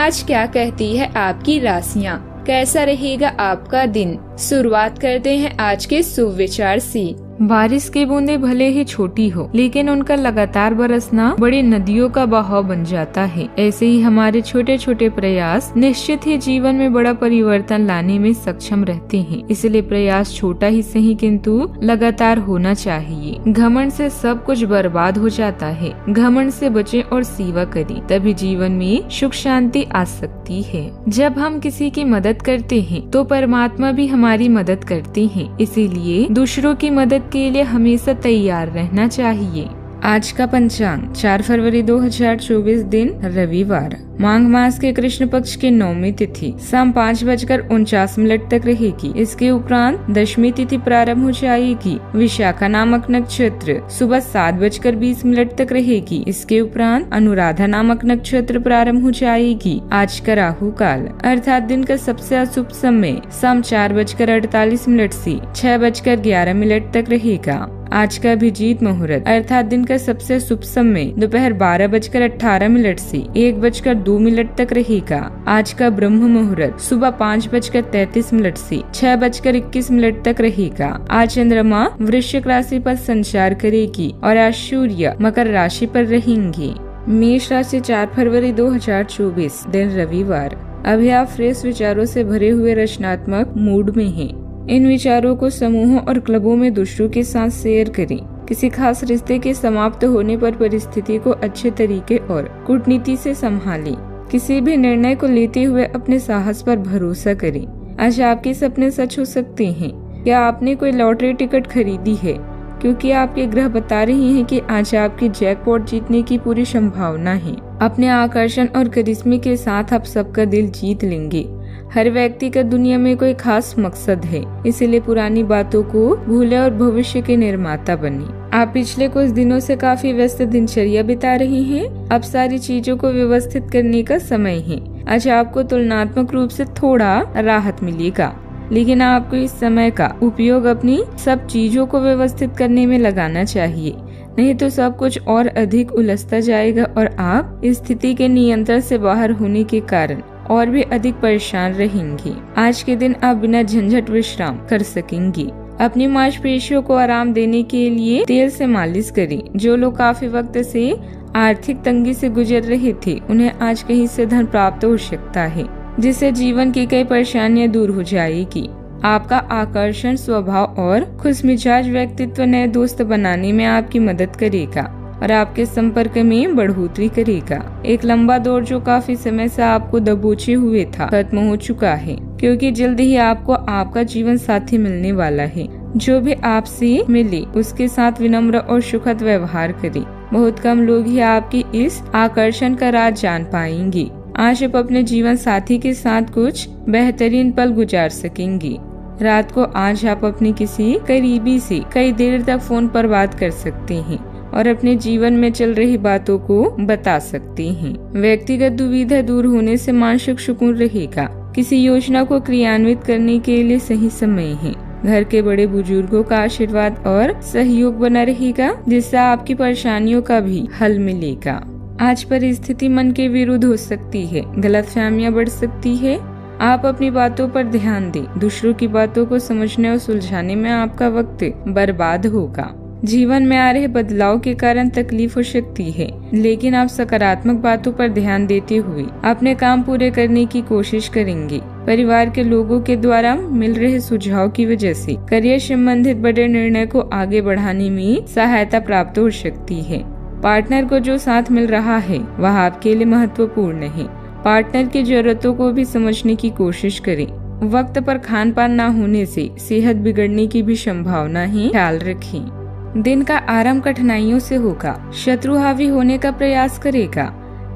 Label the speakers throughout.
Speaker 1: आज क्या कहती है आपकी राशियाँ, कैसा रहेगा आपका दिन। शुरुआत करते हैं आज के सुविचार से।
Speaker 2: बारिश की बूंदें भले ही छोटी हो, लेकिन उनका लगातार बरसना बड़ी नदियों का बहाव बन जाता है। ऐसे ही हमारे छोटे छोटे प्रयास निश्चित ही जीवन में बड़ा परिवर्तन लाने में सक्षम रहते हैं। इसलिए प्रयास छोटा ही सही किंतु लगातार होना चाहिए। घमंड से सब कुछ बर्बाद हो जाता है। घमंड से बचें और सेवा करें, तभी जीवन में सुख शांति आ सकती है। जब हम किसी की मदद करते हैं तो परमात्मा भी हमारी मदद करते हैं। इसीलिए दूसरों की मदद के लिए हमेशा तैयार रहना चाहिए। आज का पंचांग 4 फरवरी 2024 दिन रविवार। माघ मास के कृष्ण पक्ष की 9वीं तिथि शाम 5:49 तक रहेगी। इसके उपरांत दशमी तिथि प्रारंभ हो जाएगी। विशाखा नामक नक्षत्र सुबह 7:20 तक रहेगी। इसके उपरांत अनुराधा नामक नक्षत्र प्रारंभ हो जाएगी। आज का राहु काल अर्थात दिन का सबसे अशुभ समय शाम 4:48 से 6:11 तक रहेगा। आज का अभिजीत मुहूर्त अर्थात दिन का सबसे शुभ समय दोपहर 12:18 से 1:02 तक रहेगा। आज का ब्रह्म मुहूर्त सुबह 5:33 से 6:21 तक रहेगा। आज चंद्रमा वृश्चिक राशि पर संचार करेगी और आज सूर्य मकर राशि पर रहेंगे। मेष राशि 4 फरवरी 2024 दिन रविवार। अभी आप फ्रेश विचारों से भरे हुए रचनात्मक मूड में हैं। इन विचारों को समूहों और क्लबों में दूसरों के साथ शेयर करें। किसी खास रिश्ते के समाप्त होने पर परिस्थिति को अच्छे तरीके और कूटनीति से संभालें। किसी भी निर्णय को लेते हुए अपने साहस पर भरोसा करें। आज आपके सपने सच हो सकते हैं। क्या आपने कोई लॉटरी टिकट खरीदी है? क्योंकि आपके ग्रह बता रहे हैं कि आज आपकी जैकपॉट जीतने की पूरी संभावना है। अपने आकर्षण और करिश्मे के साथ आप सबका दिल जीत लेंगे। हर व्यक्ति का दुनिया में कोई खास मकसद है, इसलिए पुरानी बातों को भूले और भविष्य के निर्माता बने। आप पिछले कुछ दिनों से काफी व्यस्त दिनचर्या बिता रहे हैं। अब सारी चीजों को व्यवस्थित करने का समय है। आज आपको तुलनात्मक रूप से थोड़ा राहत मिलेगा, लेकिन आपको इस समय का उपयोग अपनी सब चीजों को व्यवस्थित करने में लगाना चाहिए, नहीं तो सब कुछ और अधिक उलझता जाएगा और आप स्थिति के नियंत्रण से बाहर होने के कारण और भी अधिक परेशान रहेंगे। आज के दिन आप बिना झंझट विश्राम कर सकेंगे। अपनी मांसपेशियों को आराम देने के लिए तेल से मालिश करें। जो लोग काफी वक्त से आर्थिक तंगी से गुजर रहे थे, उन्हें आज कहीं से धन प्राप्त हो सकता है, जिससे जीवन की कई परेशानियां दूर हो जाएगी। आपका आकर्षण स्वभाव और खुशमिजाज व्यक्तित्व नए दोस्त बनाने में आपकी मदद करेगा और आपके संपर्क में बढ़ोतरी करेगा। एक लंबा दौर जो काफी समय से आपको दबोचे हुए था, खत्म हो चुका है, क्योंकि जल्द ही आपको आपका जीवन साथी मिलने वाला है। जो भी आपसे मिले उसके साथ विनम्र और सुखद व्यवहार करें। बहुत कम लोग ही आपकी इस आकर्षण का राज जान पाएंगे। आज आप अपने जीवन साथी के साथ कुछ बेहतरीन पल गुजार सकेंगे। रात को आज आप अपने किसी करीबी से कई देर तक फोन पर बात कर सकते हैं और अपने जीवन में चल रही बातों को बता सकते हैं। व्यक्तिगत दुविधा दूर होने से मानसिक सुकून रहेगा। किसी योजना को क्रियान्वित करने के लिए सही समय है। घर के बड़े बुजुर्गों का आशीर्वाद और सहयोग बना रहेगा, जिससे आपकी परेशानियों का भी हल मिलेगा। आज परिस्थिति मन के विरुद्ध हो सकती है, गलतफहमियां बढ़ सकती है। आप अपनी बातों पर ध्यान दें। दूसरों की बातों को समझने और सुलझाने में आपका वक्त बर्बाद होगा। जीवन में आ रहे बदलाव के कारण तकलीफ हो सकती है, लेकिन आप सकारात्मक बातों पर ध्यान देते हुए अपने काम पूरे करने की कोशिश करेंगे। परिवार के लोगों के द्वारा मिल रहे सुझाव की वजह से करियर संबंधित बड़े निर्णय को आगे बढ़ाने में सहायता प्राप्त हो सकती है। पार्टनर को जो साथ मिल रहा है वह आपके लिए महत्वपूर्ण है। पार्टनर की जरूरतों को भी समझने की कोशिश करें। वक्त पर खान पान न होने से सेहत बिगड़ने की भी संभावना है, ख्याल रखें। दिन का आरंभ कठिनाइयों से होगा। शत्रु हावी होने का प्रयास करेगा।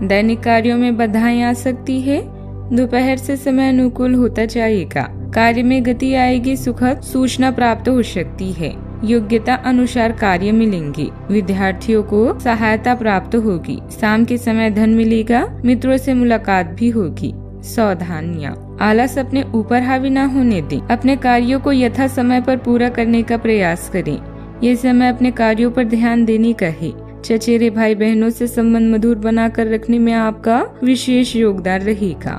Speaker 2: दैनिक कार्यों में बाधाएं आ सकती है। दोपहर से समय अनुकूल होता जाएगा। कार्य में गति आएगी। सुखद सूचना प्राप्त हो सकती है। योग्यता अनुसार कार्य मिलेंगे। विद्यार्थियों को सहायता प्राप्त होगी। शाम के समय धन मिलेगा। मित्रों से मुलाकात भी होगी। सावधानियां, आलस अपने ऊपर हावी न होने दें। अपने कार्यों को यथा समय पर पूरा करने का प्रयास करें। ये समय अपने कार्यों पर ध्यान देने का है। चचेरे भाई बहनों से संबंध मधुर बनाकर रखने में आपका विशेष योगदान रहेगा।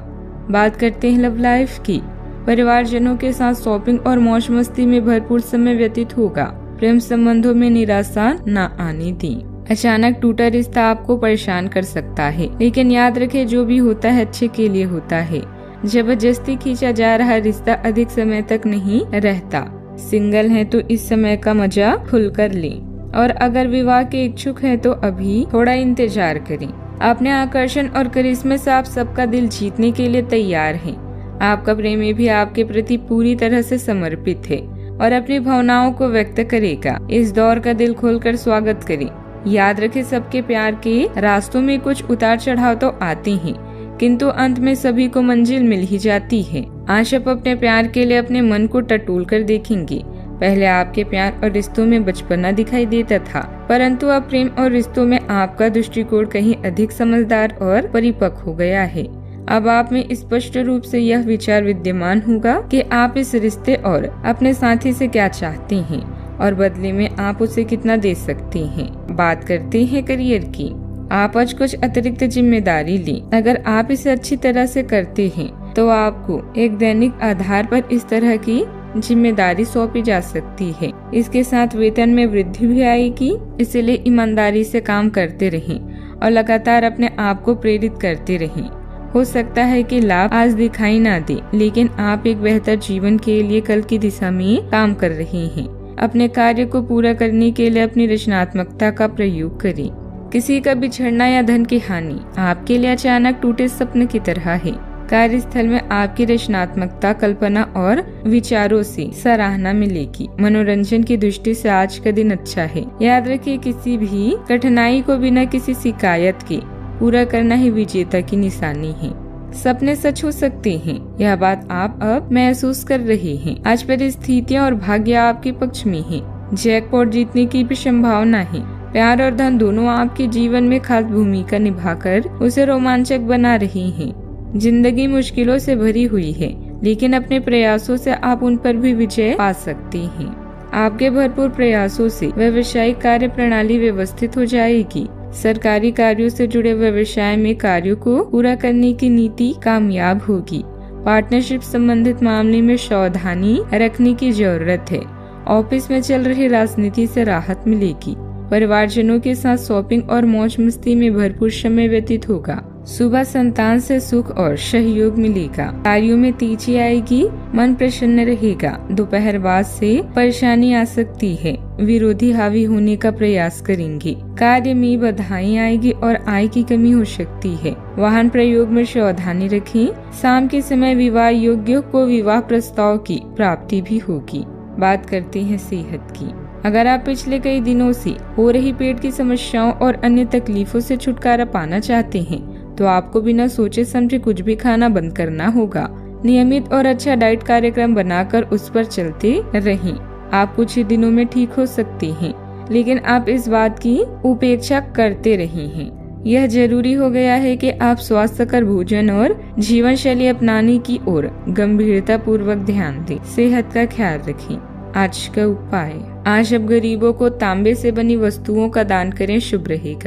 Speaker 2: बात करते हैं लव लाइफ की। परिवारजनों के साथ शॉपिंग और मौज मस्ती में भरपूर समय व्यतीत होगा। प्रेम संबंधों में निराशा न आने दी। अचानक टूटा रिश्ता आपको परेशान कर सकता है, लेकिन याद रखें जो भी होता है अच्छे के लिए होता है। जबरदस्ती खींचा जा रहा रिश्ता अधिक समय तक नहीं रहता। सिंगल हैं तो इस समय का मजा खुलकर लें, और अगर विवाह के इच्छुक हैं तो अभी थोड़ा इंतजार करें। अपने आकर्षण और करिश्मे से आप सबका दिल जीतने के लिए तैयार हैं। आपका प्रेमी भी आपके प्रति पूरी तरह से समर्पित है और अपनी भावनाओं को व्यक्त करेगा। इस दौर का दिल खोलकर स्वागत करें। याद रखें सबके प्यार के रास्तों में कुछ उतार चढ़ाव तो आते हैं, किंतु अंत में सभी को मंजिल मिल ही जाती है। आज आप अपने प्यार के लिए अपने मन को टटोल कर देखेंगे। पहले आपके प्यार और रिश्तों में बचपना दिखाई देता था, परंतु अब प्रेम और रिश्तों में आपका दृष्टिकोण कहीं अधिक समझदार और परिपक्व हो गया है। अब आप में स्पष्ट रूप से यह विचार विद्यमान होगा कि आप इस रिश्ते और अपने साथी से क्या चाहते हैं और बदले में आप उसे कितना दे सकते हैं। बात करते हैं करियर की। आप आज कुछ अतिरिक्त जिम्मेदारी लें। अगर आप इसे अच्छी तरह से करते हैं तो आपको एक दैनिक आधार पर इस तरह की जिम्मेदारी सौंपी जा सकती है। इसके साथ वेतन में वृद्धि भी आएगी, इसलिए ईमानदारी से काम करते रहें और लगातार अपने आप को प्रेरित करते रहें। हो सकता है कि लाभ आज दिखाई ना दे, लेकिन आप एक बेहतर जीवन के लिए कल की दिशा में काम कर रहे हैं। अपने कार्य को पूरा करने के लिए अपनी रचनात्मकता का प्रयोग करें। किसी का बिछड़ना या धन की हानि आपके लिए अचानक टूटे स्वप्न की तरह है। कार्यस्थल में आपकी रचनात्मकता, कल्पना और विचारों से सराहना मिलेगी। मनोरंजन की दृष्टि से आज का दिन अच्छा है। याद रखिए किसी भी कठिनाई को बिना किसी शिकायत के पूरा करना ही विजेता की निशानी है। सपने सच हो सकते हैं, यह बात आप अब महसूस कर रहे हैं। आज परिस्थितियाँ और भाग्य आपके पक्ष में है। जैकपॉट जीतने की भी संभावना है। प्यार और धन दोनों आपके जीवन में खास भूमिका निभाकर उसे रोमांचक बना रही हैं। जिंदगी मुश्किलों से भरी हुई है, लेकिन अपने प्रयासों से आप उन पर भी विजय पा सकते हैं। आपके भरपूर प्रयासों से व्यावसायिक कार्य प्रणाली व्यवस्थित हो जाएगी। सरकारी कार्यों से जुड़े व्यवसाय में कार्यों को पूरा करने की नीति कामयाब होगी। पार्टनरशिप संबंधित मामले में सावधानी रखने की जरूरत है। ऑफिस में चल रही राजनीति से राहत मिलेगी। परिवारजनों के साथ शॉपिंग और मौज मस्ती में भरपूर समय व्यतीत होगा। सुबह संतान से सुख और सहयोग मिलेगा। कार्यों में तेजी आएगी, मन प्रसन्न रहेगा। दोपहर बाद से परेशानी आ सकती है, विरोधी हावी होने का प्रयास करेंगे। कार्य में बाधाएं आएगी और आय की कमी हो सकती है। वाहन प्रयोग में सावधानी रखें। शाम के समय विवाह योग्य को विवाह प्रस्ताव की प्राप्ति भी होगी। बात करते हैं सेहत की। अगर आप पिछले कई दिनों से हो रही पेट की समस्याओं और अन्य तकलीफों से छुटकारा पाना चाहते हैं, तो आपको बिना सोचे समझे कुछ भी खाना बंद करना होगा। नियमित और अच्छा डाइट कार्यक्रम बनाकर उस पर चलते रहें। आप कुछ ही दिनों में ठीक हो सकते हैं, लेकिन आप इस बात की उपेक्षा करते रहे हैं। यह जरूरी हो गया है कि आप स्वास्थ्यकर भोजन और जीवन शैली अपनाने की ओर गंभीरता पूर्वक ध्यान दें। सेहत का ख्याल रखें। आज का उपाय। आज अब गरीबों को तांबे से बनी वस्तुओं का दान करें, शुभ रहेगा।